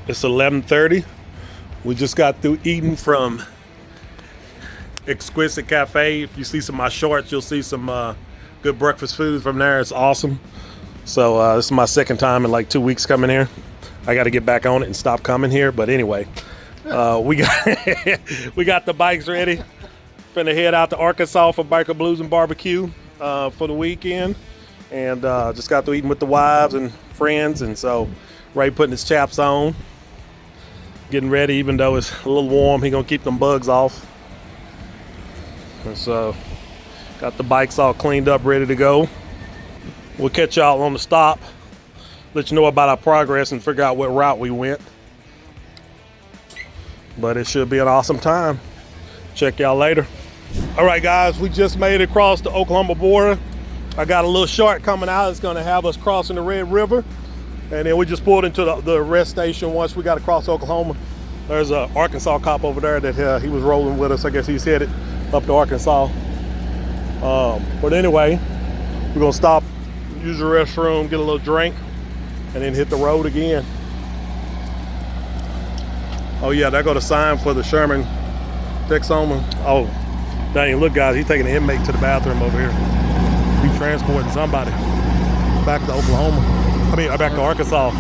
It's 11:30. We just got through eating from Exquisite Cafe. If you see some of my shorts, you'll see some good breakfast food from there. It's awesome. So this is my second time in like 2 weeks coming here. I got to get back on it and stop coming here. But anyway, we got the bikes ready. Finna head out to Arkansas for Biker Blues and Barbecue for the weekend. And just got through eating with the wives and friends. And so Ray putting his chaps on. Getting ready, even though it's a little warm. He gonna keep them bugs off. And so got the bikes all cleaned up, ready to go. We'll catch y'all on the stop, let you know about our progress and figure out what route we went. But it should be an awesome time. Check y'all later. All right, guys, we just made it across the Oklahoma border. I got a little short coming out. It's gonna have us crossing the Red River. And then we just pulled into the rest station once we got across Oklahoma. There's an Arkansas cop over there that he was rolling with us. I guess he's headed up to Arkansas. But anyway, we're gonna stop, use the restroom, get a little drink, and then hit the road again. Oh yeah, there go the sign for the Sherman Texoma. Oh, dang, look guys, he's taking an inmate to the bathroom over here. He's transporting somebody back to Oklahoma. Back to Arkansas.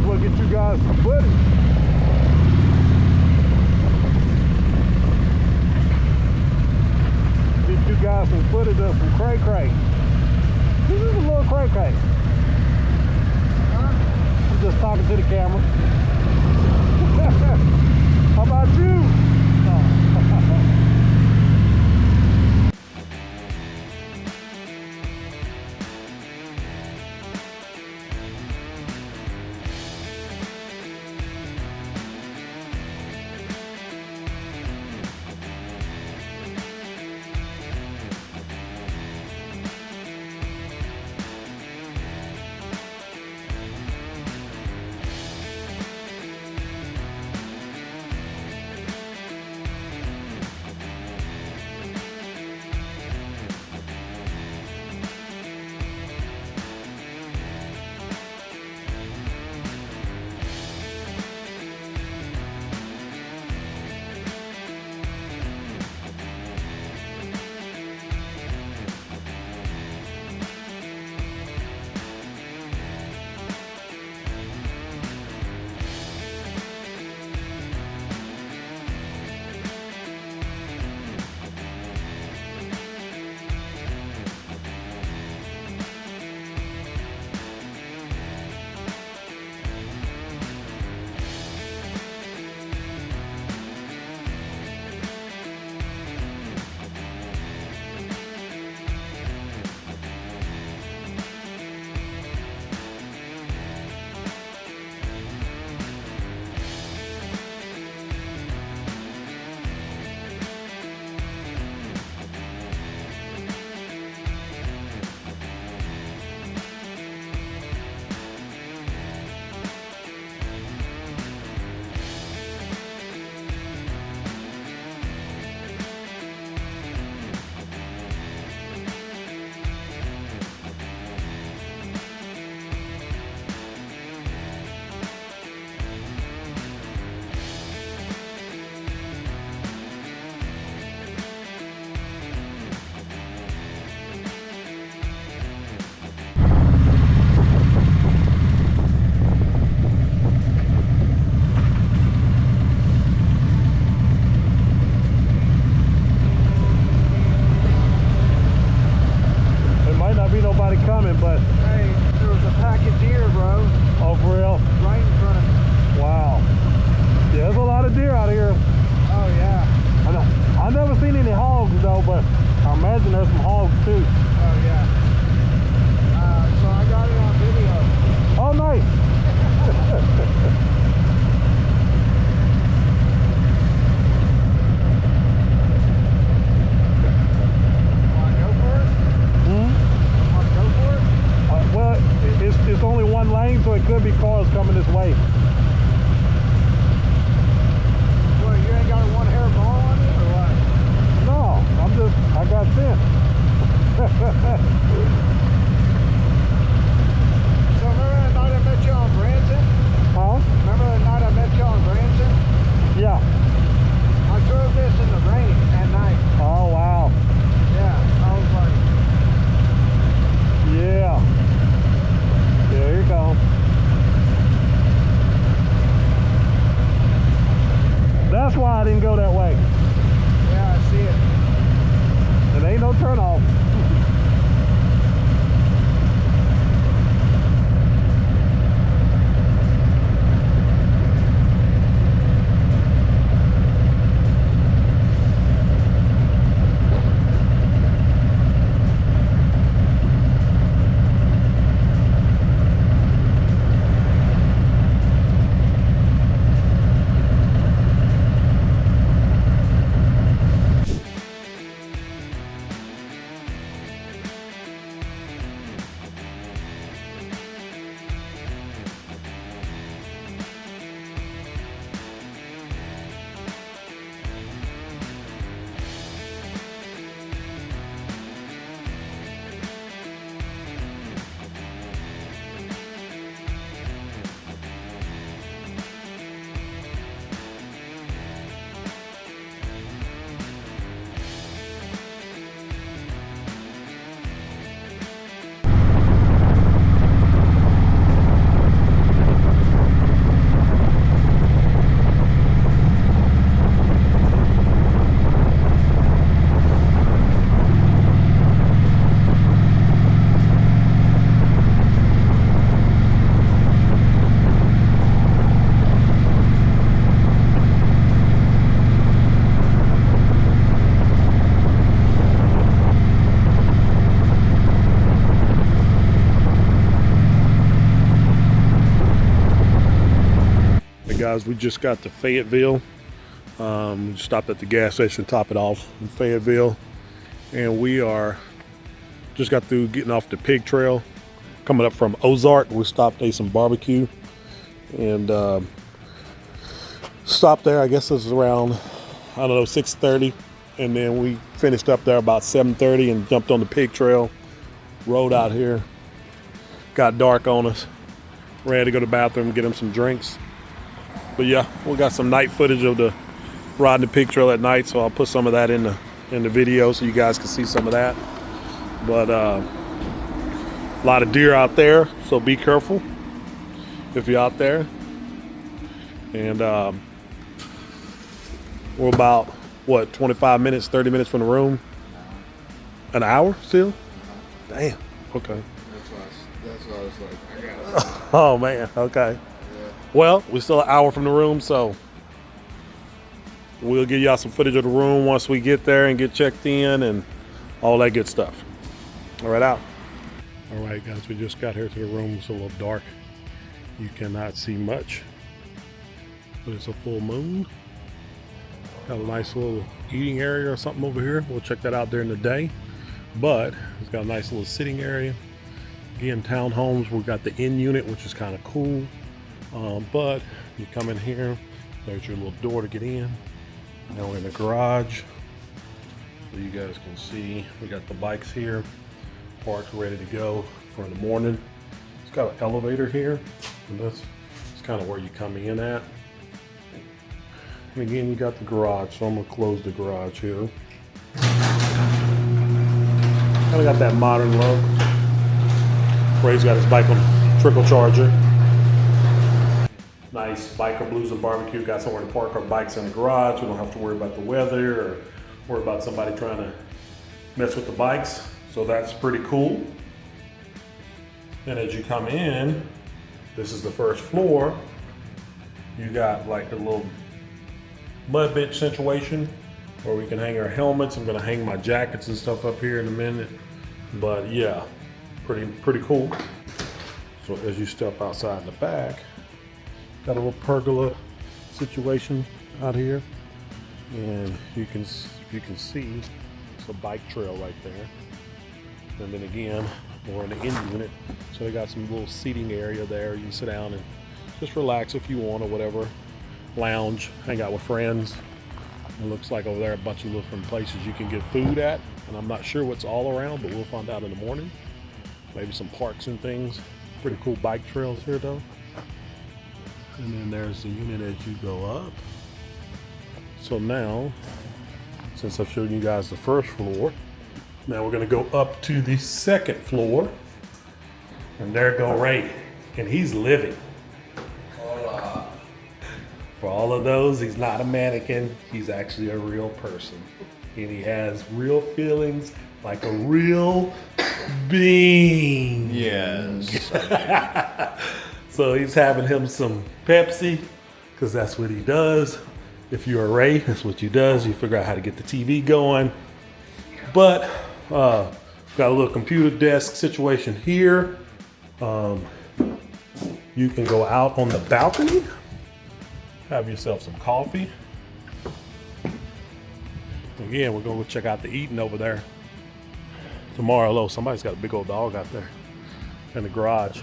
as well get you guys some footage. Get you guys some footage of some cray-cray. This is a little cray-cray. I'm just talking to the camera. How about you? Coming, but hey, there was a pack of deer, bro. Oh, for real? Right in front of me. Wow. Yeah, there's a lot of deer out here. Oh yeah. I know. I've never seen any hogs though, but I imagine there's some hogs too. Oh yeah. So I got it on video. Oh, nice. It's only one lane, so it could be cars coming this way. Well, you ain't got a one hair ball on it or what? No, I got sense. So remember that night I met you on Branson? Huh? Remember that night I met you on Branson? Yeah. I drove this in the rain at night. Oh, wow. Yeah, I was like... Yeah. Yeah, here you go. guys, we just got to Fayetteville. We stopped at the gas station, top it off in Fayetteville, and we are just got through getting off the pig trail, coming up from Ozark. We stopped, ate some barbecue, and stopped there. I guess it was around, I don't know, 6:30, and then we finished up there about 7:30 and jumped on the pig trail, rode out here. Got dark on us. Ran to go to the bathroom, get him some drinks. But yeah, we got some night footage of the riding the pig trail at night, so I'll put some of that in the video so you guys can see some of that. But a lot of deer out there, so be careful if you're out there. And we're about, what, 25 minutes, 30 minutes from the room? An hour still? Damn, okay. That's why I was like, I got it. Oh man, okay. Yeah. Well, we're still an hour from the room, so we'll give y'all some footage of the room once we get there and get checked in and all that good stuff. All right, out. All right, guys, we just got here to the room. It's a little dark. You cannot see much, but it's a full moon. Got a nice little eating area or something over here. We'll check that out during the day, but it's got a nice little sitting area. Again, townhomes, we've got the in unit, which is kind of cool. But you come in here, there's your little door to get in. Now we're in the garage. So you guys can see, we got the bikes here, parked ready to go for the morning. It's got an elevator here, and that's kind of where you come in at. And again, you got the garage, so I'm gonna close the garage here. Kind of got that modern look. Ray's got his bike on trickle charger. Nice biker blues and barbecue. Got somewhere to park our bikes in the garage. We don't have to worry about the weather or worry about somebody trying to mess with the bikes. So that's pretty cool. And as you come in, this is the first floor. You got like a little mud bench situation where we can hang our helmets. I'm gonna hang my jackets and stuff up here in a minute. But yeah. Pretty cool. So as you step outside the back, got a little pergola situation out here, and you can see it's a bike trail right there. And then again, we're in the in unit, so they got some little seating area there. You can sit down and just relax if you want or whatever. Lounge, hang out with friends. It looks like over there a bunch of different places you can get food at, and I'm not sure what's all around, but we'll find out in the morning. Maybe some parks and things. Pretty cool bike trails here though. And then there's the unit as you go up. So now, since I've shown you guys the first floor, now we're gonna go up to the second floor. And there go Ray, and he's living. Hola. For all of those, he's not a mannequin, he's actually a real person. And he has real feelings like a real being. Yes. So he's having him some Pepsi, because that's what he does. If you're a Ray, that's what you does. You figure out how to get the TV going. But got a little computer desk situation here. You can go out on the balcony, have yourself some coffee. Again, we're gonna go check out the eating over there tomorrow. Low, somebody's got a big old dog out there in the garage.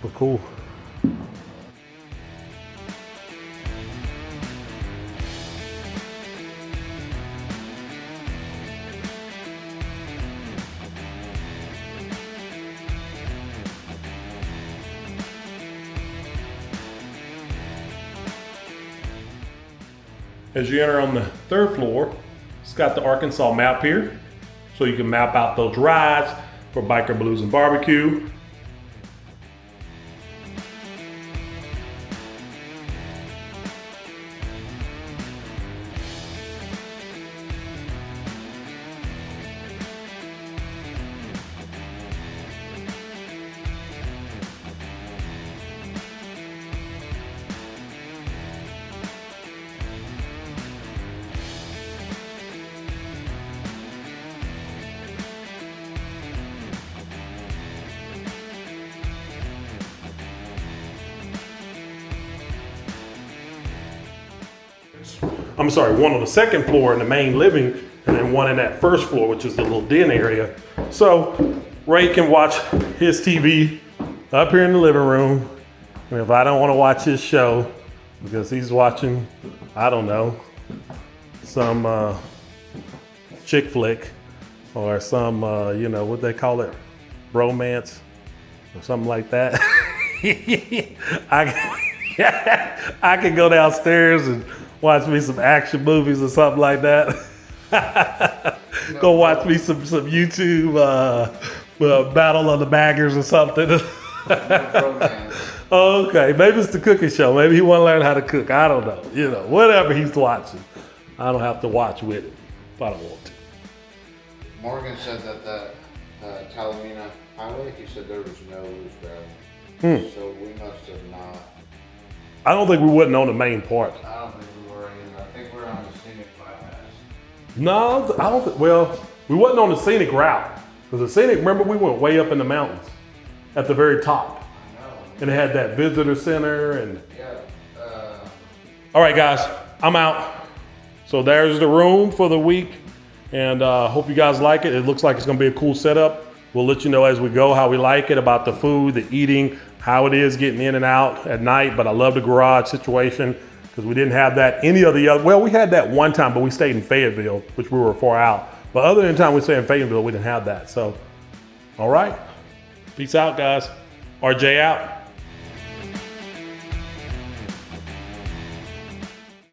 But cool. As you enter on the third floor, it's got the Arkansas map here, so you can map out those rides for Biker Blues and Barbecue. I'm sorry, one on the second floor in the main living, and then one in that first floor, which is the little den area. So Ray can watch his TV up here in the living room. And if I don't want to watch his show, because he's watching, I don't know, some chick flick or some, you know, what they call it, bromance or something like that. I can go downstairs and watch me some action movies or something like that. Go watch me some YouTube Battle of the Baggers or something. Okay, maybe it's the cooking show. Maybe he want to learn how to cook. I don't know. You know, whatever he's watching, I don't have to watch with him if I don't want to. Morgan said that Talamina Highway, he said there was no loose gravel. So we must have not. I don't think we wasn't on the main part. I don't think we were either. I think we were on the scenic bypass. No, I don't think, well, we wasn't on the scenic route. Because the scenic, remember, we went way up in the mountains at the very top. I know. And it had that visitor center and. Yeah. All right, guys, I'm out. So there's the room for the week. And hope you guys like it. It looks like it's gonna be a cool setup. We'll let you know as we go how we like it, about the food, the eating, how it is getting in and out at night. But I love the garage situation because we didn't have that any of the other, well, we had that one time, but we stayed in Fayetteville, which we were far out. But other than the time we stayed in Fayetteville, we didn't have that. So, all right. Peace out, guys. RJ out.